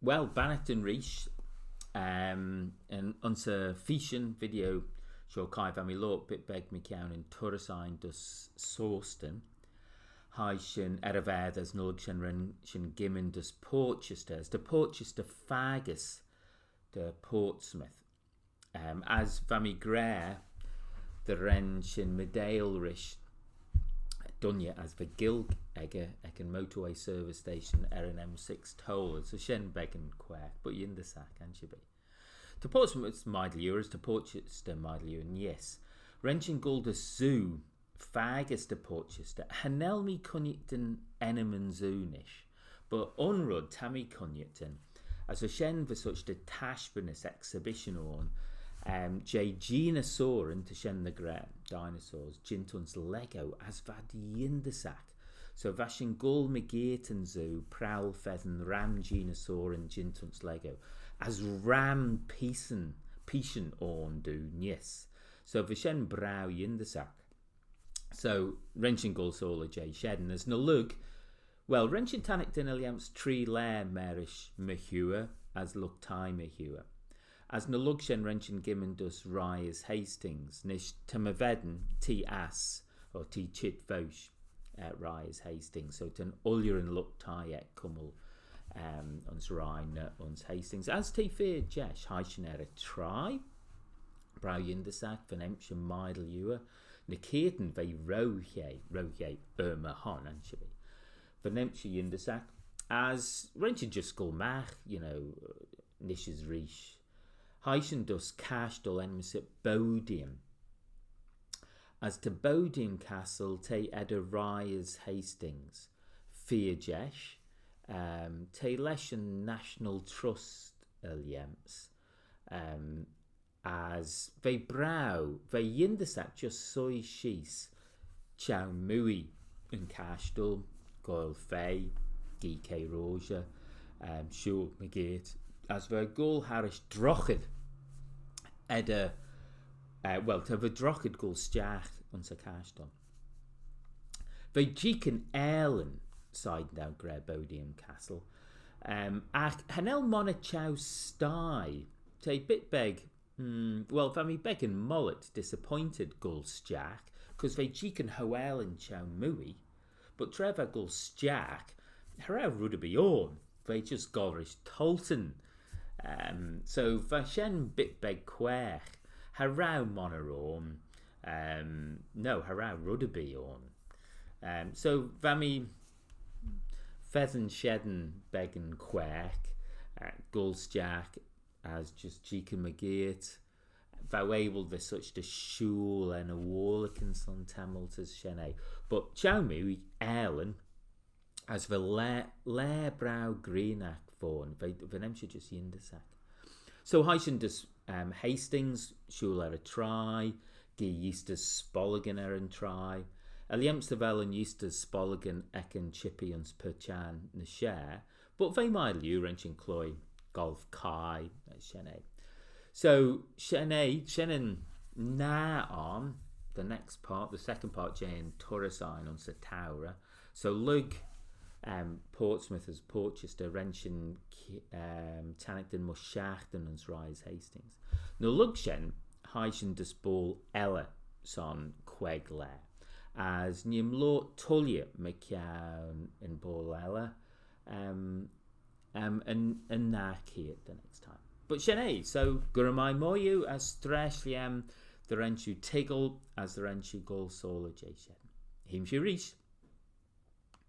Well, Bannock and Reach, and unser fission video show Kai van mi Loayrt bit beg me cawn in Tursain dus Sawston. Hai sin erafedd as nulg sin gimmin dus Portchester, as de Portchester fagus de Portsmouth. As van mi gre, the ren sin Medailrish Dunya as the Gilg ege motorway service station M6 toll, so shen began quack, but in the sack and she be. To Portsmouth Midlure, to Portchester Midlure, yes. Wrenching Goldus Zoo, fagus to Portchester, Hanelmi Cunnington Eneman Zoonish, but unrud Tammy Cunnington, as a shen for such the Tashburness exhibition on. J Genosaur into Shen the Grey dinosaurs, Jintun's Lego as vad Yindasak. So Vashin Gull Megaten Zoo, Prowl Feathen Ram Genosaur and Jintun's Lego as Ram Peason on do yes. So Vashen Brow Yindasak. So Wrenching Gull Solar J Shedden as no look. Well, Wrenching Tannic Diniliam's Tree Lair Marish Mehua as look time Mehua. As na lugshen wrenchen gimmen dus rise Hastings, nish tamaveden T as or T chit vosh rise Hastings. So ten ullerin look tie kummel uns rhine uns Hastings. As T fear jesh heischen try. Brau yindasak van emsche meidel ewer. Niketen ve rohye hon and shibi. Van emsche yindasak. As wrenchen just gull mach, nishes rish. Heischen dus castle enmisit Bodiam. As to Bodiam Castle, te eda rise Hastings. Fearjesh, te leshen National Trust Iliems. As ve brow, ve yindasak just soy shees. Chow mui in castle, goil fey, GK Roja, Shul Megate. As ver gul harish drochid edda to the drochid gul stjach unsa castle. Ve jiken Erlen side down Grebodium Castle. Ach hanel mona chow sty te bit beg vami beg and mullet disappointed gul stjach cause ve jiken hoelen chow mui but trevor gul stjach hara rudaby on ve just gorish tolton. So Vashen bit beg quech, harau monorom, harau rudderby on. So Vami Feathen Shedden beggen quech, Gulsjack as just Jeeka McGeert, Vow able the such the shul and a warlikins on Tamils as Shene, but Chowmu Erlen as the lair brow greenack fawn, Venemsha just yindasak. So Heischen dus Hastings, shul a try, Gi Eastus Spolligan and try, Eliamstavel and Eastus Spolligan ecken chippy uns perchan na share, but they might you wrenching cloy, golf kai, Shene. So Shenin na on the next part, the second part, Jane Torresign on Sataura. So Lug Portsmouth as Portchester, Wrenchen Tannington Mushachten and Rise Hastings. No Lugshen, Heischen dus Ball Ella son Quegle, as Nim Loayrt Tullia McCown in Ball Ella, and na here the next time. But Shene, so Guramai Moyu as Streshliam, the Wrenchu Tiggle as the Wrenchu Gol Solar J Shen. Him she reached.